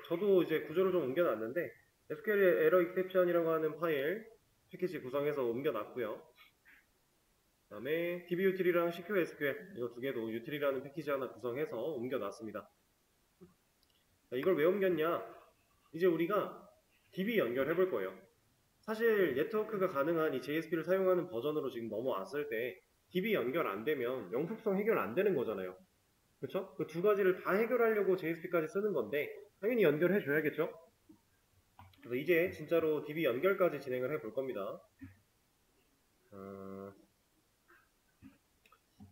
저도 이제 구조를 좀 옮겨놨는데 SQL 에러 익셉션이라고 하는 파일 패키지 구성해서 옮겨놨고요. 그 다음에 dbutil이랑 CQSQL 이거 두 개도 util이라는 패키지 하나 구성해서 옮겨놨습니다. 이걸 왜 옮겼냐? 이제 우리가 DB 연결해 볼 거예요. 사실 네트워크가 가능한 이 JSP를 사용하는 버전으로 지금 넘어왔을 때 DB 연결 안 되면 영속성 해결 안 되는 거잖아요. 그쵸? 그 두 가지를 다 해결하려고 JSP까지 쓰는 건데 당연히 연결해 줘야겠죠? 그래서 이제 진짜로 DB 연결까지 진행을 해 볼 겁니다.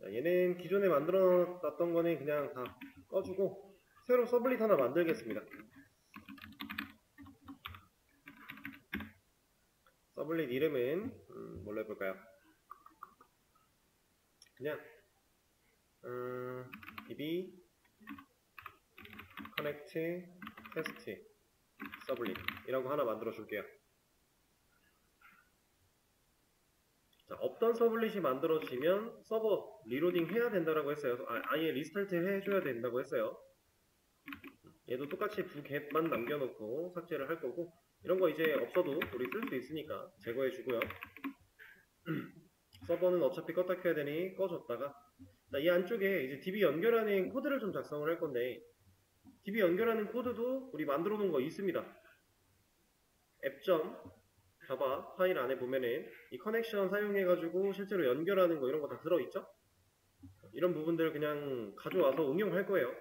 얘는 기존에 만들어 놨던 거는 그냥 다 꺼주고 새로 서블릿 하나 만들겠습니다. 서블릿 이름은 뭘로 해볼까요? 그냥 db connect test 서블릿 이라고 하나 만들어 줄게요. 자, 없던 서블릿이 만들어지면 서버 리로딩 해야 된다고 했어요. 아예 리스타트 해줘야 된다고 했어요. 얘도 똑같이 두 겟만 남겨놓고 삭제를 할 거고 이런 거 이제 없어도 우리 쓸 수 있으니까 제거해 주고요. 서버는 어차피 껐다 켜야 되니 꺼줬다가 자, 이 안쪽에 이제 DB 연결하는 코드를 좀 작성을 할 건데 DB 연결하는 코드도 우리 만들어 놓은 거 있습니다. app.java 파일 안에 보면은 이 커넥션 사용해가지고 실제로 연결하는 거 이런 거 다 들어있죠? 이런 부분들 그냥 가져와서 응용할 거예요.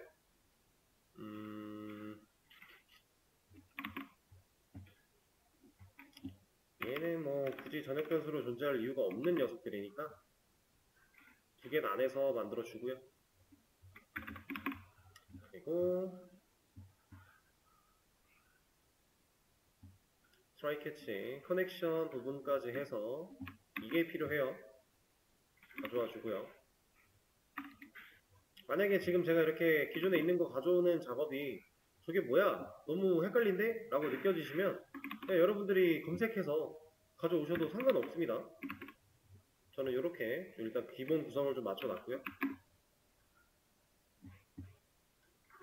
얘는 뭐 굳이 전역 변수로 존재할 이유가 없는 녀석들이니까 두 개 안에서 만들어 주고요. 그리고 트라이 캐치 커넥션 부분까지 해서 이게 필요해요. 가져와 주고요. 만약에 지금 제가 이렇게 기존에 있는 거 가져오는 작업이 저게 뭐야? 너무 헷갈린데? 라고 느껴지시면 그냥 여러분들이 검색해서 가져오셔도 상관없습니다. 저는 이렇게 일단 기본 구성을 좀 맞춰놨고요.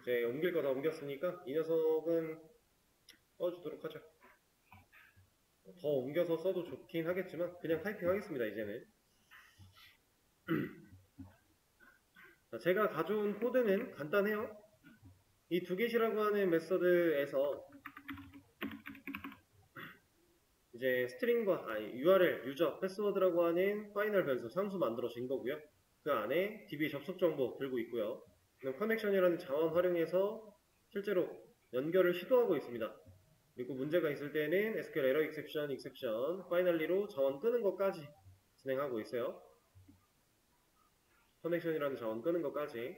이제 옮길 거 다 옮겼으니까 이 녀석은 꺼주도록 하죠. 더 옮겨서 써도 좋긴 하겠지만 그냥 타이핑 하겠습니다. 이제는 제가 가져온 코드는 간단해요. 이 두겟이라고 하는 메서드에서 이제 스트링과 URL, 유저, 패스워드라고 하는 파이널 변수, 상수 만들어진 거고요. 그 안에 DB 접속 정보 들고 있고요. 커넥션이라는 자원 활용해서 실제로 연결을 시도하고 있습니다. 그리고 문제가 있을 때는 SQL 에러 익셉션, 파이널리로 자원 끄는 것까지 진행하고 있어요. 커넥션이라는 자원 끄는 것까지.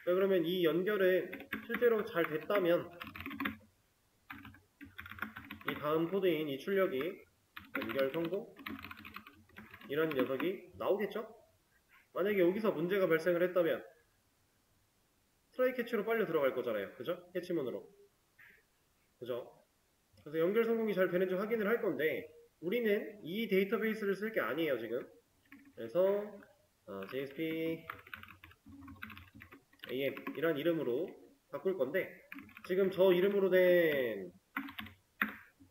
자, 그러면 이 연결은 실제로 잘 됐다면 이 다음 코드인 이 출력이 연결 성공 이런 녀석이 나오겠죠? 만약에 여기서 문제가 발생을 했다면 트라이 캐치로 빨려 들어갈 거잖아요. 그죠? 캐치문으로. 그죠? 그래서 연결 성공이 잘 되는지 확인을 할 건데 우리는 이 데이터베이스를 쓸 게 아니에요 지금. 그래서 JSP AM 이란 이름으로 바꿀 건데 지금 저 이름으로 된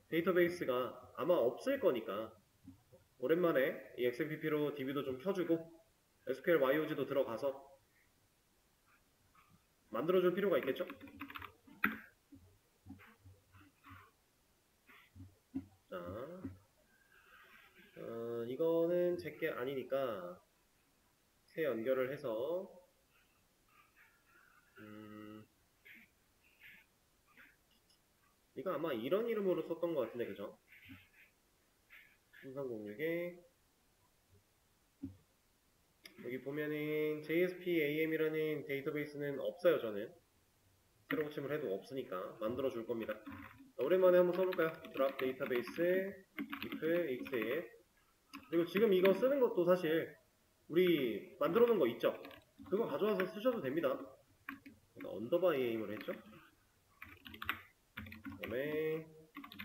데이터베이스가 아마 없을 거니까 오랜만에 이 XMPP로 DB도 좀 켜주고 SQL YOG도 들어가서 만들어줄 필요가 있겠죠? 자, 이거는 제게 아니니까 새 연결을 해서 이거 아마 이런 이름으로 썼던 것 같은데 그죠? 0306에 여기 보면은 JSP-AM이라는 데이터베이스는 없어요. 저는 새로 고침을 해도 없으니까 만들어 줄 겁니다. 오랜만에 한번 써볼까요? drop 데이터베이스 if xf 그리고 지금 이거 쓰는 것도 사실 우리 만들어 놓은 거 있죠? 그거 가져와서 쓰셔도 됩니다. 언더바 AM을 했죠? 그 다음에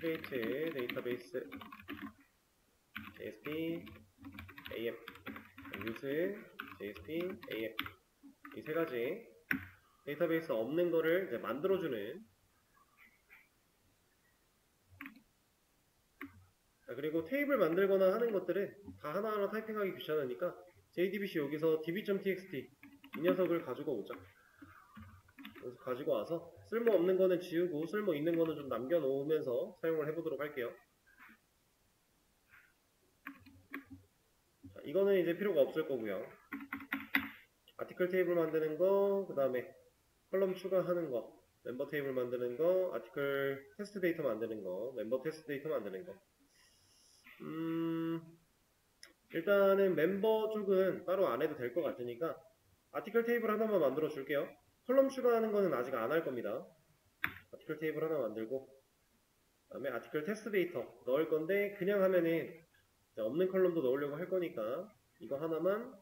create 데이터베이스 JSP AM use JSP AM 이 세 가지 데이터베이스 없는 거를 이제 만들어주는. 자, 그리고 테이블 만들거나 하는 것들은 다 하나하나 타이핑하기 귀찮으니까 JDBC 여기서 db.txt 이 녀석을 가지고 오자. 그래서 가지고 와서 쓸모없는 거는 지우고 쓸모 있는 거는 좀 남겨놓으면서 사용을 해보도록 할게요. 자, 이거는 이제 필요가 없을 거고요. 아티클 테이블 만드는 거, 그 다음에 컬럼 추가하는 거, 멤버 테이블 만드는 거, 아티클 테스트 데이터 만드는 거, 멤버 테스트 데이터 만드는 거. 일단은 멤버 쪽은 따로 안 해도 될 것 같으니까 아티클 테이블 하나만 만들어 줄게요. 컬럼 추가하는 거는 아직 안 할 겁니다. 아티클 테이블 하나 만들고, 그 다음에 아티클 테스트 데이터 넣을 건데 그냥 하면은 없는 컬럼도 넣으려고 할 거니까 이거 하나만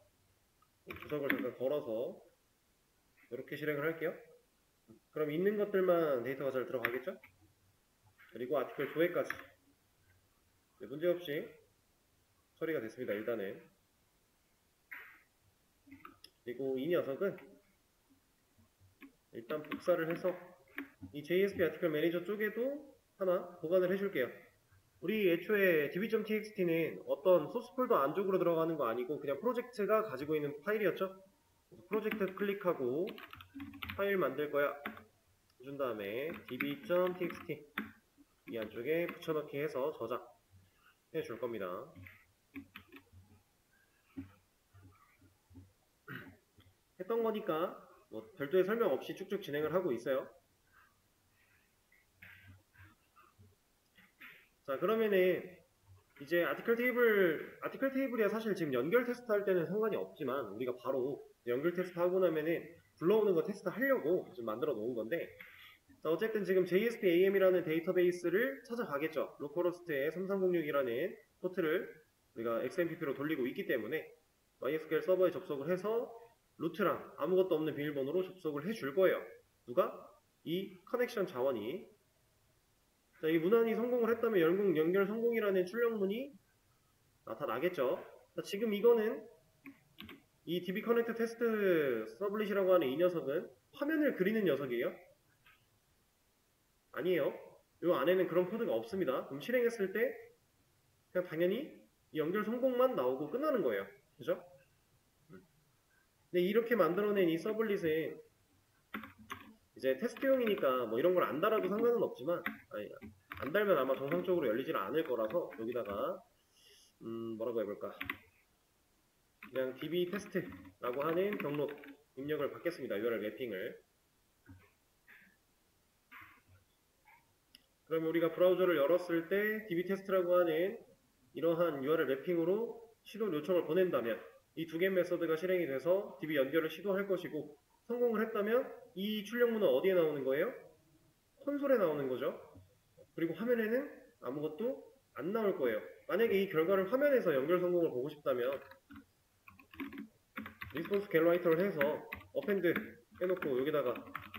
주석을 잠깐 걸어서 이렇게 실행을 할게요. 그럼 있는 것들만 데이터가 잘 들어가겠죠? 그리고 아티클 조회까지 문제없이 처리가 됐습니다. 일단은. 그리고 이 녀석은 일단 복사를 해서 이 JSP 아티클 매니저 쪽에도 하나 보관을 해줄게요. 우리 애초에 db.txt는 어떤 소스 폴더 안쪽으로 들어가는 거 아니고 그냥 프로젝트가 가지고 있는 파일이었죠? 프로젝트 클릭하고 파일 만들 거야 해준 다음에 db.txt 이 안쪽에 붙여넣기 해서 저장해 줄 겁니다. 했던 거니까 뭐 별도의 설명 없이 쭉쭉 진행을 하고 있어요. 자, 그러면은 이제 아티클 테이블이야 사실 지금 연결 테스트 할 때는 상관이 없지만 우리가 바로 연결 테스트 하고 나면은 불러오는 거 테스트 하려고 좀 만들어 놓은 건데, 자, 어쨌든 지금 JSP AM이라는 데이터베이스를 찾아가겠죠. 로컬호스트에 3306이라는 포트를 우리가 XMPP로 돌리고 있기 때문에 MySQL 서버에 접속을 해서 루트랑 아무것도 없는 비밀번호로 접속을 해줄 거예요. 누가? 이 커넥션 자원이. 자, 이 문안이 성공을 했다면 연결 성공이라는 출력문이 나타나겠죠. 자, 지금 이거는 이 DB 커넥트 테스트 서블릿이라고 하는 이 녀석은 화면을 그리는 녀석이에요? 아니에요. 이 안에는 그런 코드가 없습니다. 그럼 실행했을 때 그냥 당연히 이 연결 성공만 나오고 끝나는 거예요. 그죠? 근데 이렇게 만들어낸 이 서블릿은 이제 테스트용이니까 뭐 이런 걸 안 달아도 상관은 없지만, 아니, 안 달면 아마 정상적으로 열리질 않을 거라서 여기다가 뭐라고 해볼까, 그냥 db 테스트라고 하는 경로 입력을 받겠습니다. URL 래핑을. 그럼 우리가 브라우저를 열었을 때 db 테스트라고 하는 이러한 URL 래핑으로 시도 요청을 보낸다면 이 두 개 메서드가 실행이 돼서 db 연결을 시도할 것이고, 성공을 했다면 이 출력문은 어디에 나오는 거예요? 콘솔에 나오는 거죠. 그리고 화면에는 아무것도 안 나올 거예요. 만약에 이 결과를 화면에서 연결 성공을 보고 싶다면 리스폰스 겟라이터를 해서 어펜드 해놓고 여기다가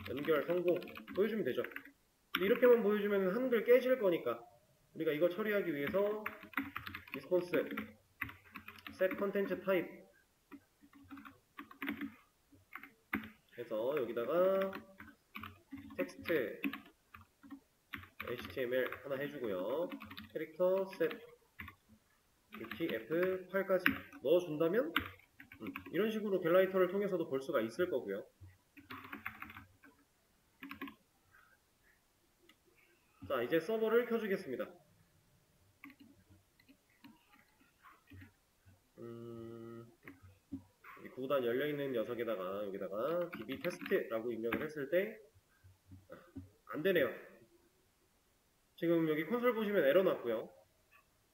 연결 성공 보여주면 되죠. 이렇게만 보여주면 한글 깨질 거니까 우리가 이거 처리하기 위해서 리스폰스 set content type 해서 여기다가 텍스트 HTML 하나 해주고요. 캐릭터 set UTF-8까지 넣어준다면 이런 식으로 겟라이터를 통해서도 볼 수가 있을 거고요. 자, 이제 서버를 켜주겠습니다. 구단 열려있는 녀석에다가 여기다가 db 테스트라고 입력을 했을 때 안되네요. 지금 여기 콘솔 보시면 에러 났고요.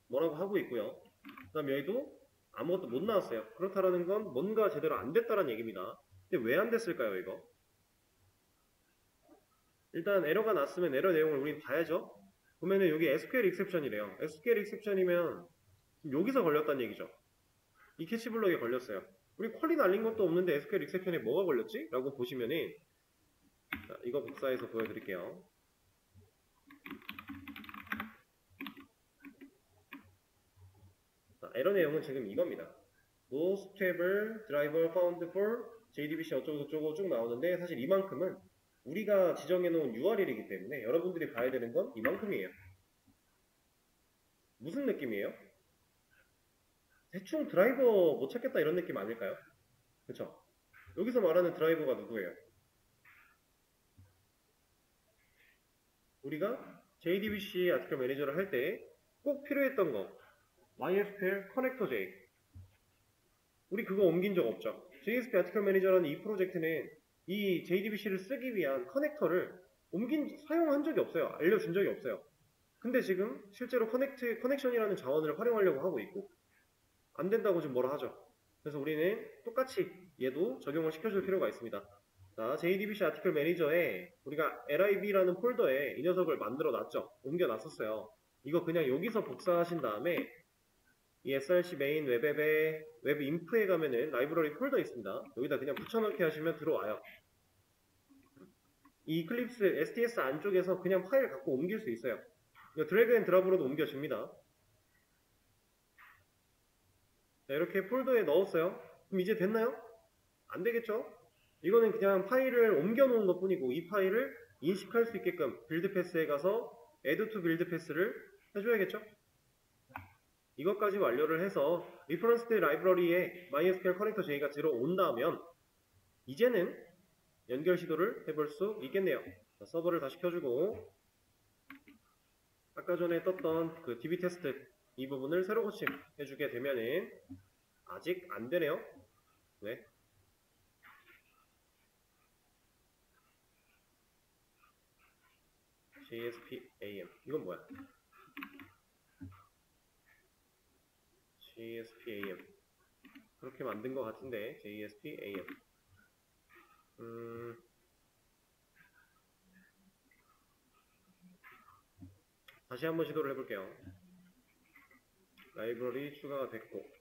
뭐라고 하고 있고요. 그 다음 여기도 아무것도 못 나왔어요. 그렇다라는 건 뭔가 제대로 안 됐다는 얘기입니다. 근데 왜 안 됐을까요, 이거? 일단 에러가 났으면 에러 내용을 우린 봐야죠. 보면은 여기 SQL exception이래요. SQL exception이면 여기서 걸렸다는 얘기죠. 이 캐치 블럭에 걸렸어요. 우리 퀄리 날린 것도 없는데 SQL exception에 뭐가 걸렸지? 라고 보시면은, 자, 이거 복사해서 보여드릴게요. 자, 에러 내용은 지금 이겁니다. No stable driver found for JDBC 어쩌고저쩌고 쭉 나오는데 사실 이만큼은 우리가 지정해 놓은 URL이기 때문에 여러분들이 봐야 되는 건 이만큼이에요. 무슨 느낌이에요? 대충 드라이버 못 찾겠다 이런 느낌 아닐까요? 그쵸? 여기서 말하는 드라이버가 누구예요? 우리가 JDBC 아티클 매니저를 할 때 꼭 필요했던 거 MySQL 커넥터 J 우리 그거 옮긴 적 없죠. JSP 아티클 매니저라는 이 프로젝트는 이 JDBC를 쓰기 위한 커넥터를 사용한 적이 없어요. 알려준 적이 없어요. 근데 지금 실제로 커넥션이라는 자원을 활용하려고 하고 있고 안 된다고 지금 뭐라 하죠. 그래서 우리는 똑같이 얘도 적용을 시켜줄 필요가 있습니다. 자, JDBC 아티클 매니저에 우리가 lib라는 폴더에 이 녀석을 만들어 놨죠. 옮겨 놨었어요. 이거 그냥 여기서 복사하신 다음에 이 src 메인 웹앱에 웹인프에 가면은 라이브러리 폴더 있습니다. 여기다 그냥 붙여넣기 하시면 들어와요. 이 이클립스 STS 안쪽에서 그냥 파일 갖고 옮길 수 있어요. 이거 드래그 앤 드랍으로도 옮겨집니다. 자, 이렇게 폴더에 넣었어요. 그럼 이제 됐나요? 안 되겠죠? 이거는 그냥 파일을 옮겨 놓은 것 뿐이고 이 파일을 인식할 수 있게끔 빌드 패스에 가서 add to 빌드 패스를 해줘야겠죠? 이것까지 완료를 해서 리퍼런스 라이브러리에 MySQL 커넥터 J가 들어온다면 이제는 연결 시도를 해볼 수 있겠네요. 자, 서버를 다시 켜주고 아까 전에 떴던 그 DB 테스트 이 부분을 새로 고침해주게 되면은 아직 안 되네요. 왜? JSP-AM 이건 뭐야? JSP-AM 그렇게 만든 것 같은데 JSP-AM 다시 한번 시도를 해볼게요. 라이브러리 추가가 됐고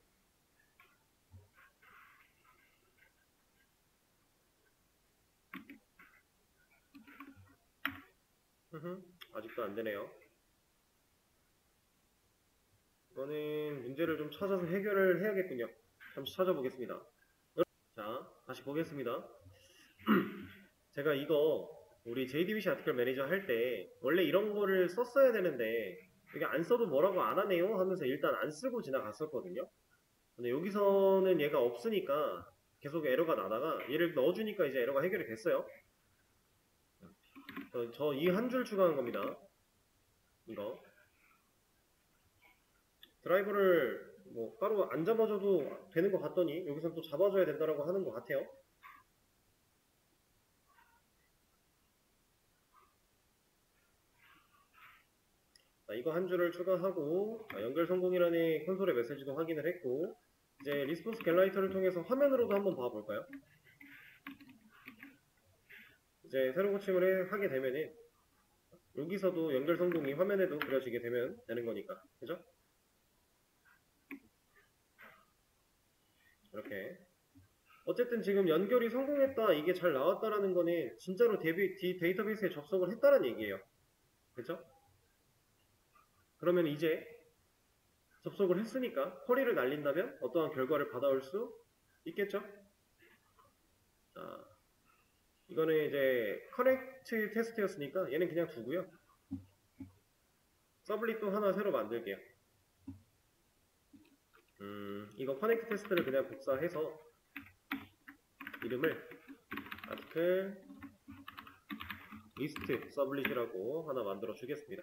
아직도 안되네요. 이거는 문제를 좀 찾아서 해결을 해야겠군요. 잠시 찾아보겠습니다. 자, 다시 보겠습니다. 제가 이거 우리 JDBC 아티클 매니저 할 때 원래 이런 거를 썼어야 되는데 이게 안 써도 뭐라고 안 하네요 하면서 일단 안 쓰고 지나갔었거든요. 근데 여기서는 얘가 없으니까 계속 에러가 나다가 얘를 넣어주니까 이제 에러가 해결이 됐어요. 저 이 한 줄 추가한 겁니다. 이거 드라이버를 뭐 따로 안 잡아줘도 되는 것 같더니 여기서 또 잡아줘야 된다라고 하는 것 같아요. 자, 이거 한 줄을 추가하고 연결 성공이라는 콘솔의 메시지도 확인을 했고 이제 리스폰스 겟라이터를 통해서 화면으로도 한번 봐볼까요? 이제 새로 고침을 하게 되면은 여기서도 연결 성공이 화면에도 그려지게 되면 되는 거니까 그죠? 이렇게 어쨌든 지금 연결이 성공했다 이게 잘 나왔다라는 거는 진짜로 데이터베이스에 접속을 했다는 얘기예요. 그죠? 그러면 이제 접속을 했으니까 쿼리를 날린다면 어떠한 결과를 받아올 수 있겠죠? 자, 이거는 이제 커넥트 테스트였으니까 얘는 그냥 두고요. 서블릿도 하나 새로 만들게요. 이거 커넥트 테스트를 그냥 복사해서 이름을 아티클 리스트 서블릿이라고 하나 만들어 주겠습니다.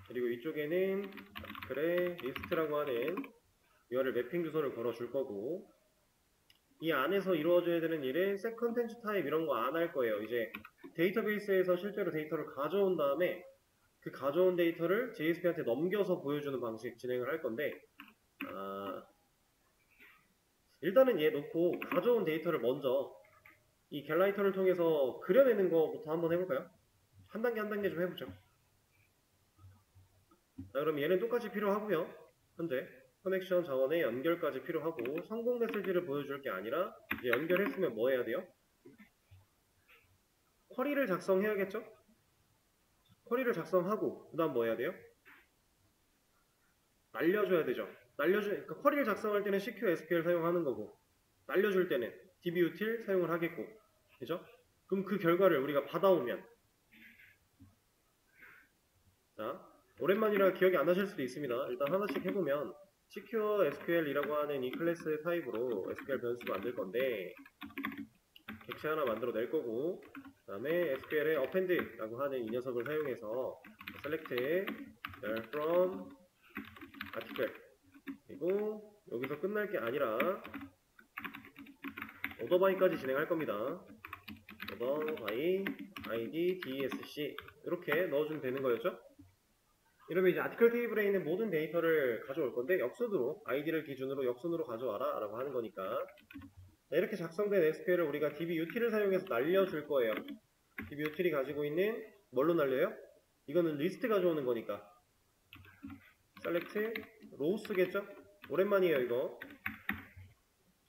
그리고 이쪽에는 아티클의 리스트라고 하는 URL 매핑 주소를 걸어 줄 거고 이 안에서 이루어져야 되는 일은 set 컨텐츠 타입 이런 거 안 할 거예요. 이제 데이터베이스에서 실제로 데이터를 가져온 다음에 그 가져온 데이터를 JSP한테 넘겨서 보여주는 방식 진행을 할 건데 일단은 얘 놓고 가져온 데이터를 먼저 이 겟라이터를 통해서 그려내는 거부터 한번 해볼까요? 한 단계 한 단계 좀 해보죠. 자, 그럼 얘는 똑같이 필요하고요. 현재 커넥션 자원의 연결까지 필요하고 성공 메시지를 보여줄 게 아니라 이제 연결했으면 뭐 해야 돼요? 쿼리를 작성해야겠죠? 쿼리를 작성하고 그 다음 뭐 해야 돼요? 날려줘야 되죠. 그러니까 쿼리를 작성할 때는 CQ SQL 사용하는 거고 날려줄 때는 dbutil 사용을 하겠고, 그죠? 그럼 그 결과를 우리가 받아오면, 자, 오랜만이라 기억이 안 나실 수도 있습니다. 일단 하나씩 해보면 secure SQL이라고 하는 이 클래스 타입으로 SQL 변수 만들 건데, 객체 하나 만들어 낼 거고, 그 다음에 SQL의 append라고 하는 이 녀석을 사용해서 select from article, 그리고 여기서 끝날 게 아니라 order by까지 진행할 겁니다. order by id dsc 이렇게 넣어주면 되는 거였죠? 이러면 이제 아티클 테이블에 있는 모든 데이터를 가져올 건데, 역순으로 id를 기준으로 역순으로 가져와라 라고 하는 거니까, 자, 이렇게 작성된 SQL을 우리가 dbutil을 사용해서 날려줄 거예요. dbutil이 가지고 있는 뭘로 날려요? 이거는 리스트 가져오는 거니까 select rows겠죠? 오랜만이에요. 이거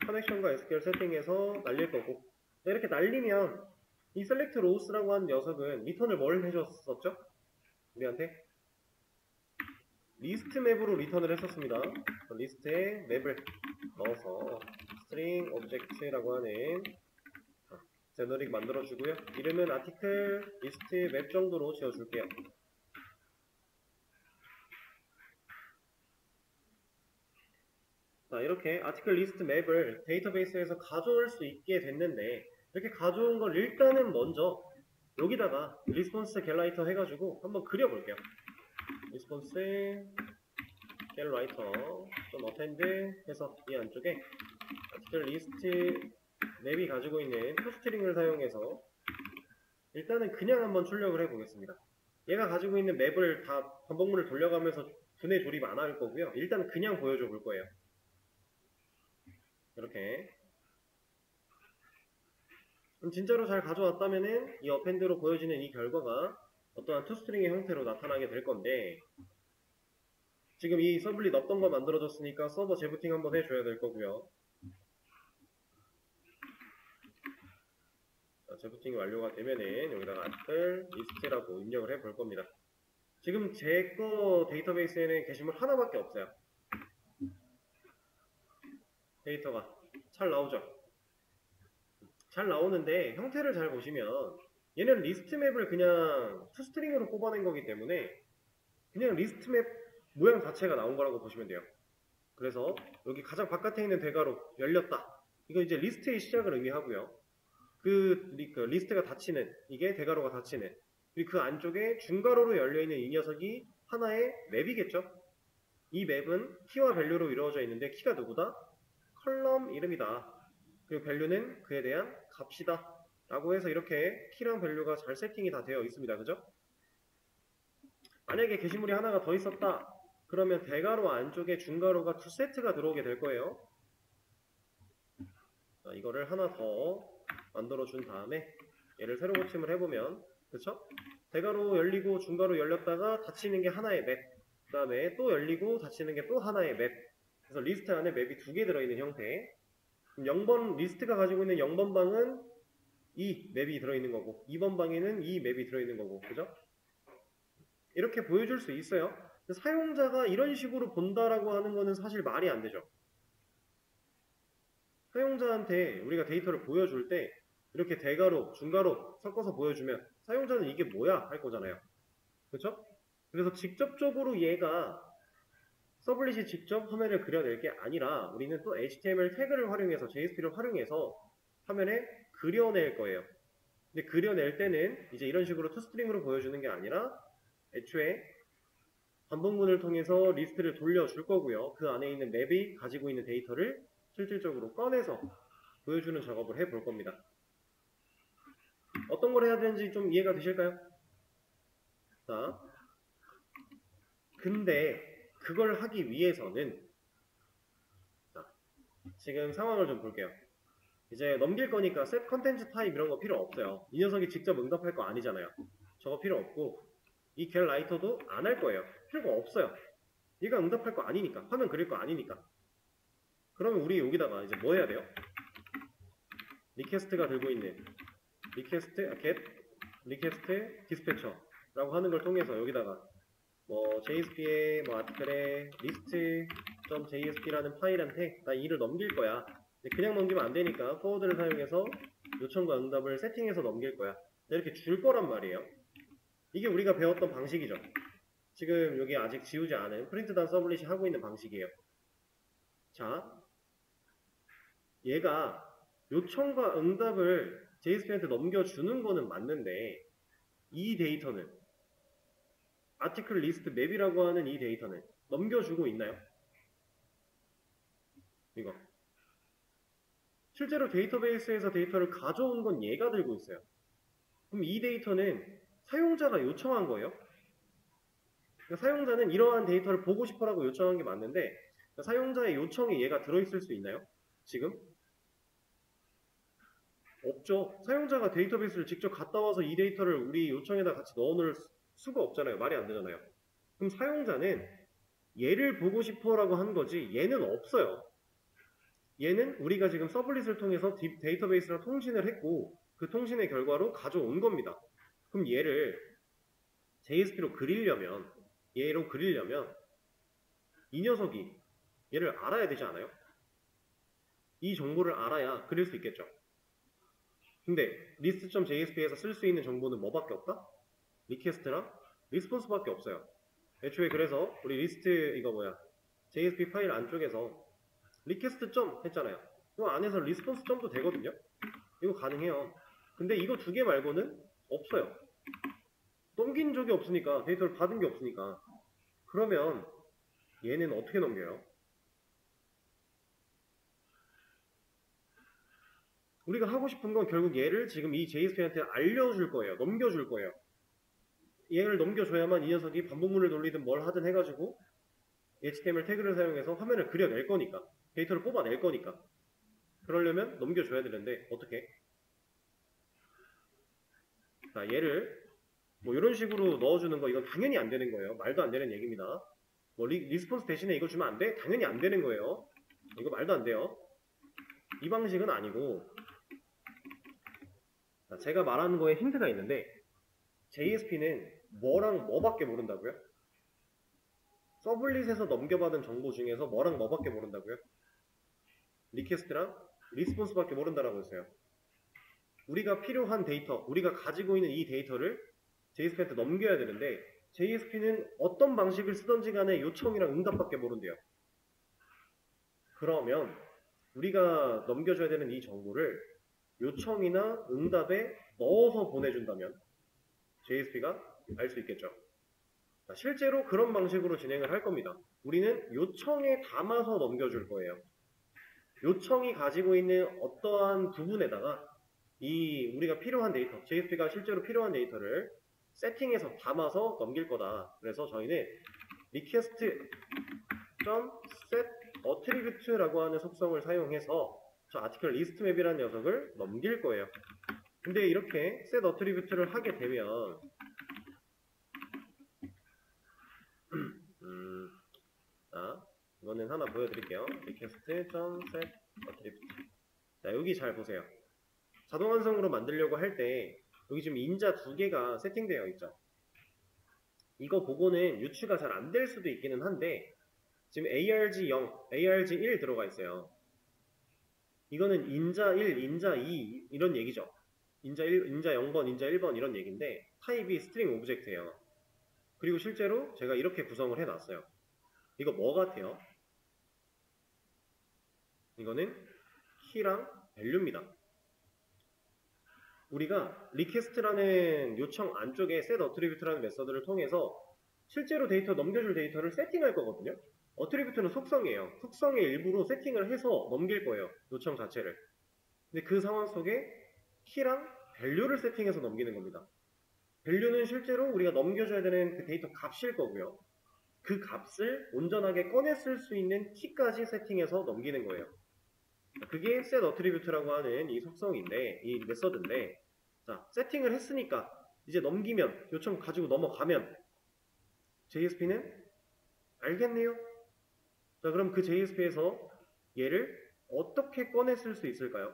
커넥션과 SQL 세팅해서 날릴 거고, 자, 이렇게 날리면 이 select rows라고 하는 녀석은 리턴을 뭘 해줬었죠? 우리한테 리스트 맵으로 리턴을 했었습니다. 리스트에 맵을 넣어서 string object라고 하는 제너릭 만들어주고요. 이름은 article list 맵 정도로 지어줄게요. 자, 이렇게 article list 맵을 데이터베이스에서 가져올 수 있게 됐는데, 이렇게 가져온 걸 일단은 먼저 여기다가 response getWriter 해가지고 한번 그려볼게요. response getWriter 좀 append 해서 이 안쪽에 article list 맵이 가지고 있는 toString을 사용해서 일단은 그냥 한번 출력을 해보겠습니다. 얘가 가지고 있는 맵을 다 반복문을 돌려가면서 분해 조립 안 할 거고요. 일단 그냥 보여줘 볼 거예요. 이렇게. 그럼 진짜로 잘 가져왔다면은 이 append로 보여지는 이 결과가 어떠한 toString의 형태로 나타나게 될 건데, 지금 이 서블릿 없던 거 만들어졌으니까 서버 재부팅 한번 해줘야 될 거고요. 자, 재부팅이 완료가 되면은 여기다가 article list라고 입력을 해 볼 겁니다. 지금 제 거 데이터베이스에는 게시물 하나밖에 없어요. 데이터가 잘 나오죠? 잘 나오는데 형태를 잘 보시면 얘는 리스트 맵을 그냥 toString으로 뽑아낸 거기 때문에 그냥 리스트 맵 모양 자체가 나온 거라고 보시면 돼요. 그래서 여기 가장 바깥에 있는 대괄호 열렸다. 이거 이제 리스트의 시작을 의미하고요. 그 리스트가 닫히는, 이게 대괄호가 닫히는, 그리고 그 안쪽에 중괄호로 열려있는 이 녀석이 하나의 맵이겠죠? 이 맵은 키와 밸류로 이루어져 있는데, 키가 누구다? 컬럼 이름이다. 그리고 밸류는 그에 대한 값이다 라고 해서 이렇게 키랑 밸류가 잘 세팅이 다 되어 있습니다. 그죠? 만약에 게시물이 하나가 더 있었다 그러면 대괄호 안쪽에 중괄호가 두 세트가 들어오게 될 거예요. 자, 이거를 하나 더 만들어 준 다음에 얘를 새로 고침을 해보면, 그쵸? 대괄호 열리고 중괄호 열렸다가 닫히는 게 하나의 맵, 그 다음에 또 열리고 닫히는 게 또 하나의 맵. 그래서 리스트 안에 맵이 두 개 들어있는 형태. 0번 리스트가 가지고 있는 0번 방은 이 맵이 들어있는 거고, 2번 방에는 이 맵이 들어있는 거고, 그죠? 이렇게 보여줄 수 있어요. 사용자가 이런 식으로 본다라고 하는 거는 사실 말이 안 되죠. 사용자한테 우리가 데이터를 보여줄 때 이렇게 대괄호, 중괄호 섞어서 보여주면 사용자는 이게 뭐야 할 거잖아요. 그렇죠? 그래서 직접적으로 얘가 서블릿이 직접 화면을 그려낼 게 아니라 우리는 또 HTML 태그를 활용해서 JSP를 활용해서 화면에 그려낼 거예요. 근데 그려낼 때는 이제 이런 식으로 toString으로 보여주는 게 아니라 애초에 반복문을 통해서 리스트를 돌려줄 거고요. 그 안에 있는 맵이 가지고 있는 데이터를 실질적으로 꺼내서 보여주는 작업을 해볼 겁니다. 어떤 걸 해야 되는지 좀 이해가 되실까요? 자, 근데 그걸 하기 위해서는, 자, 지금 상황을 좀 볼게요. 이제 넘길 거니까 set content type 이런 거 필요 없어요. 이 녀석이 직접 응답할 거 아니잖아요. 저거 필요 없고, 이 getWriter도 안 할 거예요. 필요가 없어요. 얘가 응답할 거 아니니까, 화면 그릴 거 아니니까. 그러면 우리 여기다가 이제 뭐 해야 돼요? 리퀘스트가 들고 있는 get request dispatcher라고 하는 걸 통해서 여기다가 뭐 JSP의 뭐 article의 list.jsp라는 파일한테 나 이를 넘길 거야. 그냥 넘기면 안 되니까 forward를 사용해서 요청과 응답을 세팅해서 넘길 거야. 이렇게 줄 거란 말이에요. 이게 우리가 배웠던 방식이죠. 지금 여기 아직 지우지 않은 프린트단 서블릿이 하고 있는 방식이에요. 자, 얘가 요청과 응답을 JSP한테 넘겨주는 거는 맞는데 이 데이터는 아티클 리스트 맵이라고 하는 이 데이터는 넘겨주고 있나요? 이거 실제로 데이터베이스에서 데이터를 가져온 건 얘가 들고 있어요. 그럼 이 데이터는 사용자가 요청한 거예요. 그러니까 사용자는 이러한 데이터를 보고 싶어라고 요청한 게 맞는데 그러니까 사용자의 요청에 얘가 들어있을 수 있나요? 지금? 없죠. 사용자가 데이터베이스를 직접 갔다 와서 이 데이터를 우리 요청에다 같이 넣어놓을 수가 없잖아요. 말이 안 되잖아요. 그럼 사용자는 얘를 보고 싶어라고 한 거지 얘는 없어요. 얘는 우리가 지금 서블릿을 통해서 데이터베이스랑 통신을 했고 그 통신의 결과로 가져온 겁니다. 그럼 얘를 JSP로 그리려면 얘로 그리려면 이 녀석이 얘를 알아야 되지 않아요? 이 정보를 알아야 그릴 수 있겠죠. 근데 list.jsp에서 쓸 수 있는 정보는 뭐밖에 없다? 리퀘스트랑 리스폰스밖에 없어요. 애초에 그래서 우리 리스트 이거 뭐야 JSP 파일 안쪽에서 리퀘스트 점 했잖아요. 그 안에서 리스폰스 점도 되거든요. 이거 가능해요. 근데 이거 두 개 말고는 없어요. 넘긴 적이 없으니까 데이터를 받은 게 없으니까 그러면 얘는 어떻게 넘겨요? 우리가 하고 싶은 건 결국 얘를 지금 이 JSP한테 알려줄 거예요. 넘겨줄 거예요. 얘를 넘겨줘야만 이 녀석이 반복문을 돌리든 뭘 하든 해가지고 HTML 태그를 사용해서 화면을 그려낼 거니까 데이터를 뽑아낼 거니까 그러려면 넘겨줘야 되는데 어떻게? 자 얘를 뭐 이런 식으로 넣어주는 거 이건 당연히 안 되는 거예요. 말도 안 되는 얘기입니다. 뭐 리스폰스 대신에 이거 주면 안 돼? 당연히 안 되는 거예요. 이거 말도 안 돼요. 이 방식은 아니고 자, 제가 말하는 거에 힌트가 있는데 JSP는 뭐랑 뭐밖에 모른다고요? 서블릿에서 넘겨받은 정보 중에서 뭐랑 뭐밖에 모른다고요? 리퀘스트랑 리스폰스밖에 모른다라고 했어요. 우리가 필요한 데이터, 우리가 가지고 있는 이 데이터를 JSP한테 넘겨야 되는데 JSP는 어떤 방식을 쓰던지 간에 요청이랑 응답밖에 모른대요. 그러면 우리가 넘겨줘야 되는 이 정보를 요청이나 응답에 넣어서 보내준다면 JSP가 알 수 있겠죠. 실제로 그런 방식으로 진행을 할 겁니다. 우리는 요청에 담아서 넘겨줄 거예요. 요청이 가지고 있는 어떠한 부분에다가 이 우리가 필요한 데이터, JSP가 실제로 필요한 데이터를 세팅해서 담아서 넘길 거다. 그래서 저희는 request.setAttribute라고 하는 속성을 사용해서 저 아티클 리스트 맵이라는 녀석을 넘길 거예요. 근데 이렇게 setAttribute를 하게 되면 자, 이거는 하나 보여드릴게요. request.setAttribute. 자, 여기 잘 보세요. 자동 완성으로 만들려고 할 때 여기 지금 인자 두 개가 세팅되어 있죠. 이거 보고는 유추가 잘 안 될 수도 있기는 한데 지금 ARG0, ARG1 들어가 있어요. 이거는 인자 1, 인자 2 이런 얘기죠. 인자 1, 인자 0번, 인자 1번 이런 얘기인데 타입이 스트링 오브젝트예요. 그리고 실제로 제가 이렇게 구성을 해놨어요. 이거 뭐 같아요? 이거는 키랑 밸류입니다. 우리가 request라는 요청 안쪽에 setAttribute라는 메서드를 통해서 실제로 데이터 넘겨줄 데이터를 세팅할 거거든요. 어트리뷰트는 속성이에요. 속성의 일부로 세팅을 해서 넘길 거예요. 요청 자체를. 근데 그 상황 속에 키랑 밸류를 세팅해서 넘기는 겁니다. 밸류는 실제로 우리가 넘겨줘야 되는 그 데이터 값일 거고요. 그 값을 온전하게 꺼내 쓸 수 있는 키까지 세팅해서 넘기는 거예요. 그게 setAttribute라고 하는 이 속성인데, 이 메서드인데, 자, 세팅을 했으니까 이제 넘기면, 요청 가지고 넘어가면 JSP는 알겠네요. 자, 그럼 그 JSP에서 얘를 어떻게 꺼내 쓸 수 있을까요?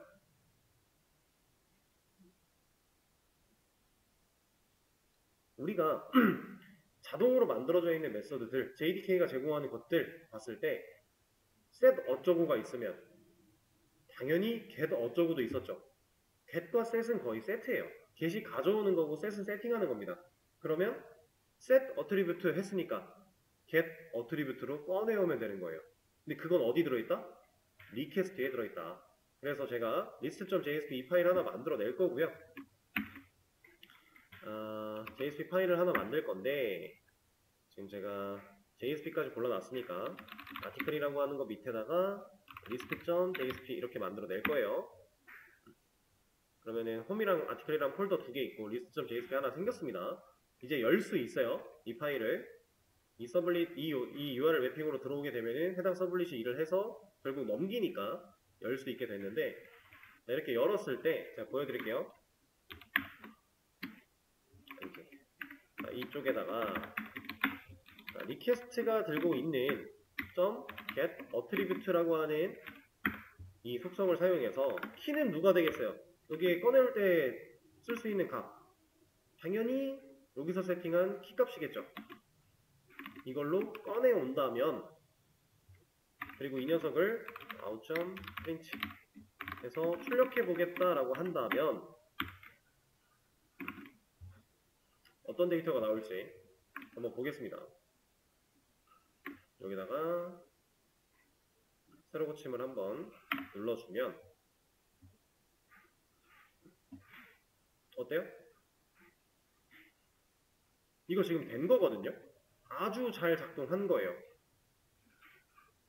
우리가 자동으로 만들어져 있는 메서드들, JDK가 제공하는 것들 봤을 때 set 어쩌고가 있으면 당연히 get 어쩌고도 있었죠. get과 set은 거의 세트예요. get이 가져오는 거고 set은 세팅하는 겁니다. 그러면 set attribute 했으니까 get attribute로 꺼내오면 되는 거예요. 근데 그건 어디 들어있다? request에 들어있다. 그래서 제가 list.jsp 이 파일 하나 만들어 낼 거고요. JSP 파일을 하나 만들 건데 지금 제가 JSP까지 골라놨으니까 아티클이라고 하는 거 밑에다가 list.jsp 이렇게 만들어 낼 거예요. 그러면은 홈이랑 아티클이랑 폴더 두 개 있고 list.jsp 하나 생겼습니다. 이제 열 수 있어요. 이 파일을 이 서블릿 이 URL 매핑으로 들어오게 되면은 해당 서블릿이 일을 해서 결국 넘기니까 열 수 있게 됐는데 이렇게 열었을 때 제가 보여드릴게요. 이렇게 이쪽에다가 리퀘스트가 들고 있는 .get attribute라고 하는 이 속성을 사용해서 키는 누가 되겠어요? 여기에 꺼내올 때 쓸 수 있는 값 당연히 여기서 세팅한 키값이겠죠. 이걸로 꺼내온다면 그리고 이 녀석을 out.print 해서 출력해 보겠다라고 한다면 어떤 데이터가 나올지 한번 보겠습니다. 여기다가 새로 고침을 한번 눌러주면 어때요? 이거 지금 된 거거든요. 아주 잘 작동한 거예요.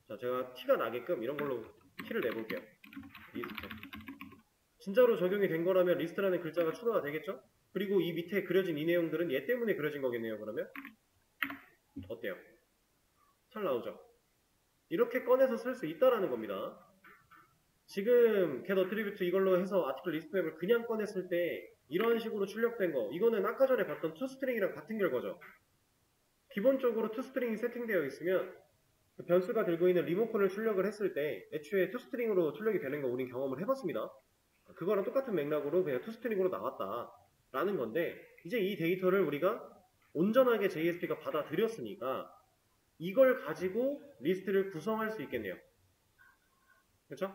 자, 제가 티가 나게끔 이런 걸로 키를 내볼게요. 리스트. 진짜로 적용이 된 거라면 리스트라는 글자가 추가가 되겠죠? 그리고 이 밑에 그려진 이 내용들은 얘 때문에 그려진 거겠네요. 그러면 어때요? 잘 나오죠? 이렇게 꺼내서 쓸 수 있다라는 겁니다. 지금 get attribute 이걸로 해서 아티클 리스트 맵을 그냥 꺼냈을 때 이런 식으로 출력된 거 이거는 아까 전에 봤던 toString이랑 같은 결과죠. 기본적으로 toString이 세팅되어 있으면 그 변수가 들고 있는 리모컨을 출력을 했을 때 애초에 toString으로 출력이 되는 거 우린 경험을 해봤습니다. 그거랑 똑같은 맥락으로 그냥 toString으로 나왔다 라는 건데 이제 이 데이터를 우리가 온전하게 JSP가 받아들였으니까 이걸 가지고 리스트를 구성할 수 있겠네요. 그렇죠?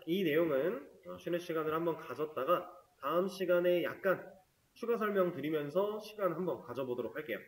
이 내용은 쉬는 시간을 한번 가졌다가 다음 시간에 약간 추가 설명 드리면서 시간 한번 가져보도록 할게요.